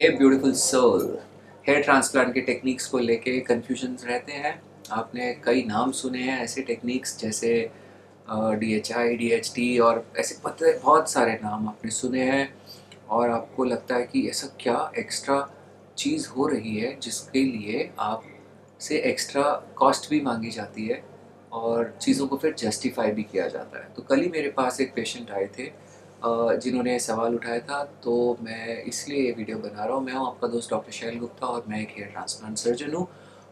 ए beautiful soul. Hair transplant के techniques को लेके कन्फ्यूजन्स रहते हैं। आपने कई नाम सुने हैं ऐसे टेक्निक्स, जैसे DHI, DHT और ऐसे पता बहुत सारे नाम आपने सुने हैं। और आपको लगता है कि ऐसा क्या एक्स्ट्रा चीज़ हो रही है जिसके लिए आप से एक्स्ट्रा कॉस्ट भी मांगी जाती है और चीज़ों को फिर जस्टिफाई भी किया जाता है। तो कल ही मेरे पास एक पेशेंट आए थे जिन्होंने सवाल उठाया था, तो मैं इसलिए ये वीडियो बना रहा हूँ। मैं हूँ आपका दोस्त डॉक्टर शैल गुप्ता और मैं एक हेयर ट्रांसप्लांट सर्जन हूँ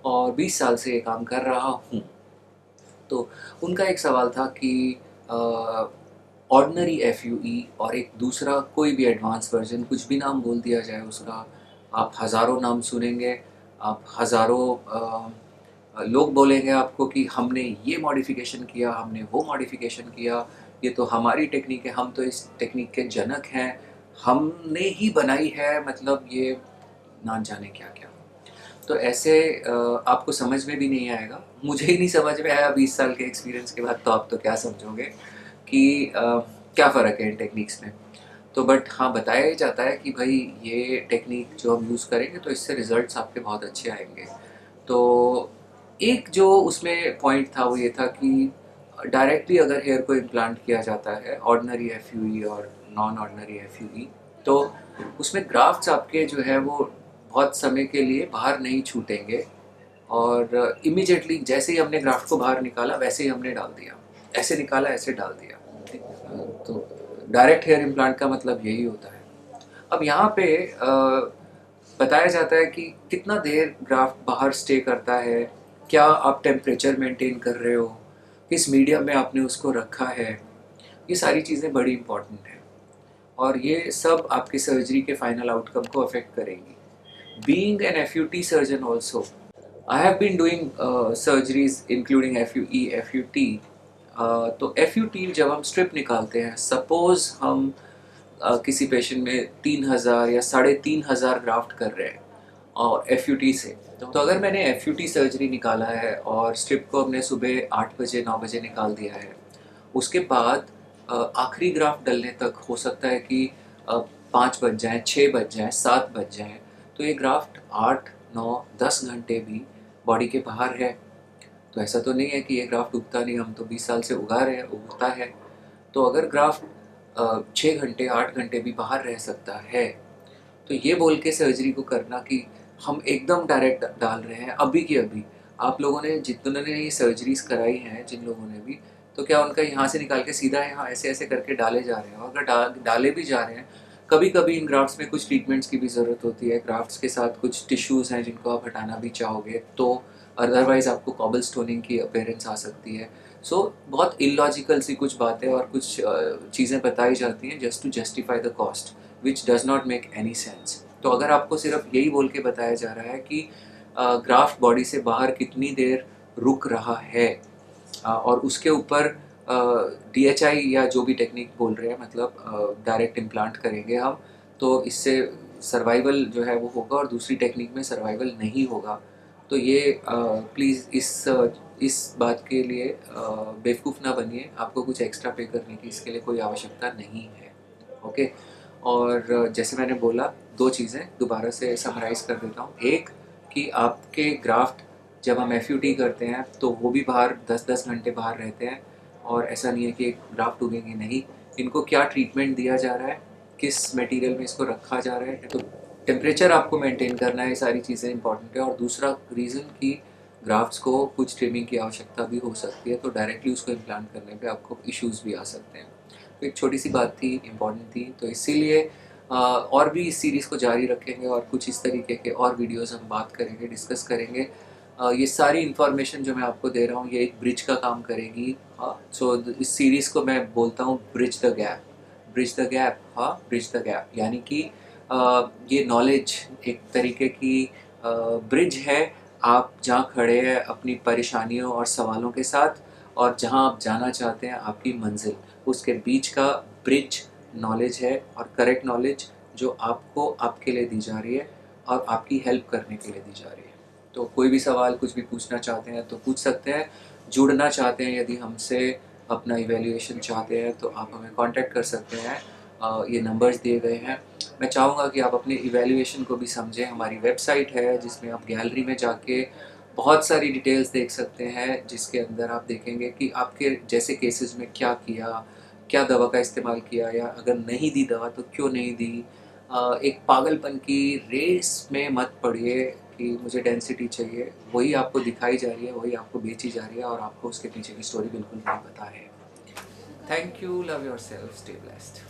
और 20 साल से ये काम कर रहा हूँ। तो उनका एक सवाल था कि ऑर्डिनरी FUE और एक दूसरा कोई भी एडवांस वर्जन, कुछ भी नाम बोल दिया जाए उसका, आप हज़ारों नाम सुनेंगे, आप हज़ारों लोग बोलेंगे आपको कि हमने ये मॉडिफिकेशन किया, हमने वो मॉडिफिकेशन किया, ये तो हमारी टेक्निक है, हम तो इस टेक्निक के जनक हैं, हमने ही बनाई है, मतलब ये ना जाने क्या क्या। तो ऐसे आपको समझ में भी नहीं आएगा, मुझे ही नहीं समझ में आया 20 साल के एक्सपीरियंस के बाद, तो आप तो क्या समझोगे कि क्या फ़र्क है इन टेक्निक्स में। तो बट हाँ, बताया ही जाता है कि भाई ये टेक्निक जो हम यूज़ करेंगे तो इससे रिजल्ट्स आपके बहुत अच्छे आएंगे। तो एक जो उसमें पॉइंट था वो ये था कि डायरेक्टली अगर हेयर को इम्प्लांट किया जाता है, ऑर्डिनरी FUE और नॉन ऑर्डिनरी FUE, तो उसमें ग्राफ्ट्स आपके जो है वो बहुत समय के लिए बाहर नहीं छूटेंगे। और इमीडिएटली जैसे ही हमने ग्राफ्ट को बाहर निकाला वैसे ही हमने डाल दिया, ऐसे निकाला ऐसे डाल दिया। ठीक है? तो डायरेक्ट हेयर इम्प्लांट का मतलब यही होता है। अब यहाँ पे बताया जाता है कि कितना देर ग्राफ्ट बाहर स्टे करता है, क्या आप टेम्परेचर मेंटेन कर रहे हो, किस मीडियम में आपने उसको रखा है, ये सारी चीज़ें बड़ी इंपॉर्टेंट हैं और ये सब आपके सर्जरी के फाइनल आउटकम को अफेक्ट करेंगी। Being an FUT surgeon also, I have been doing surgeries including FUE, FUT। तो FUT जब हम स्ट्रिप निकालते हैं, सपोज हम किसी पेशेंट में 3,000 या 3,500 ग्राफ्ट कर रहे हैं और FUT से, तो अगर मैंने FUT सर्जरी निकाला है और स्ट्रिप को हमने सुबह 8 बजे 9 बजे निकाल दिया है, उसके बाद आखिरी ग्राफ्ट डलने तक हो सकता है कि 5 बज जाएँ, 6 बज जाएँ, 7 बज जाएँ, तो ये ग्राफ्ट 8 9 10 घंटे भी बॉडी के बाहर है। तो ऐसा तो नहीं है कि ये ग्राफ्ट उगता नहीं, हम तो 20 साल से उगा रहे हैं, उगता है। तो अगर ग्राफ्ट 6 घंटे 8 घंटे भी बाहर रह सकता है, तो ये बोल के सर्जरी को करना कि हम एकदम डायरेक्ट डाल रहे हैं अभी की अभी। आप लोगों ने, जितने ने ये सर्जरीज कराई हैं, जिन लोगों ने भी, तो क्या उनका यहाँ से निकाल के सीधा यहाँ ऐसे ऐसे करके डाले जा रहे हैं? और अगर डाले भी जा रहे हैं, कभी कभी इन ग्राफ्ट्स में कुछ ट्रीटमेंट्स की भी ज़रूरत होती है। ग्राफ्ट्स के साथ कुछ टिश्यूज़ हैं जिनको आप हटाना भी चाहोगे, तो अदरवाइज़ आपको कॉबल स्टोनिंग की अपेयरेंस आ सकती है। सो बहुत इलॉजिकल सी कुछ बातें और कुछ चीज़ें बताई जाती हैं just to justify the cost, which does not make any sense. तो अगर आपको सिर्फ यही बोल के बताया जा रहा है कि ग्राफ्ट बॉडी से बाहर कितनी देर रुक रहा है, और उसके ऊपर DHI या जो भी टेक्निक बोल रहे हैं, मतलब डायरेक्ट इम्प्लांट करेंगे हम, तो इससे सर्वाइवल जो है वो होगा और दूसरी टेक्निक में सर्वाइवल नहीं होगा। तो ये प्लीज़ इस बात के लिए बेवकूफ़ ना बनिए, आपको कुछ एक्स्ट्रा पे करने की इसके लिए कोई आवश्यकता नहीं है। ओके। और जैसे मैंने बोला, दो चीज़ें दोबारा से समराइज़ कर देता हूँ। एक, कि आपके ग्राफ्ट जब हम FUT करते हैं तो वो भी बाहर 10-10 घंटे बाहर रहते हैं, और ऐसा नहीं है कि ग्राफ्ट उगेंगे नहीं। इनको क्या ट्रीटमेंट दिया जा रहा है, किस मटेरियल में इसको रखा जा रहा है, तो टेम्परेचर आपको मेंटेन करना है, ये सारी चीज़ें इंपॉर्टेंट है। और दूसरा रीज़न कि ग्राफ्ट्स को कुछ ट्रिमिंग की आवश्यकता भी हो सकती है, तो डायरेक्टली उसको इम्प्लांट करने पे आपको इश्यूज़ भी आ सकते हैं। तो एक छोटी सी बात थी, इम्पॉर्टेंट थी, तो इसीलिए और भी इस सीरीज़ को जारी रखेंगे और कुछ इस तरीके के और वीडियोस हम बात करेंगे, डिस्कस करेंगे। ये सारी इन्फॉर्मेशन जो मैं आपको दे रहा हूँ ये एक ब्रिज का काम करेगी। हाँ, सो इस सीरीज़ को मैं बोलता हूँ bridge the gap. Bridge the gap, हाँ, ब्रिज द गैप, यानी कि ये नॉलेज एक तरीके की ब्रिज है। आप जहाँ खड़े हैं अपनी परेशानियों और सवालों के साथ, और जहाँ आप जाना चाहते हैं आपकी मंजिल, उसके बीच का ब्रिज नॉलेज है, और करेक्ट नॉलेज जो आपको आपके लिए दी जा रही है और आपकी हेल्प करने के लिए दी जा रही है। तो कोई भी सवाल कुछ भी पूछना चाहते हैं तो पूछ सकते हैं। जुड़ना चाहते हैं, यदि हमसे अपना इवैल्यूएशन चाहते हैं, तो आप हमें कांटेक्ट कर सकते हैं। ये नंबर्स दिए गए हैं। मैं चाहूँगा कि आप अपने इवैल्यूएशन को भी समझें। हमारी वेबसाइट है जिसमें आप गैलरी में जाके बहुत सारी डिटेल्स देख सकते हैं, जिसके अंदर आप देखेंगे कि आपके जैसे केसेस में क्या किया, क्या दवा का इस्तेमाल किया, या अगर नहीं दी दवा तो क्यों नहीं दी। एक पागलपन की रेस में मत पड़िए कि मुझे डेंसिटी चाहिए, वही आपको दिखाई जा रही है, वही आपको बेची जा रही है, और आपको उसके पीछे की स्टोरी बिल्कुल नहीं पता है। Thank you, love yourself, stay blessed.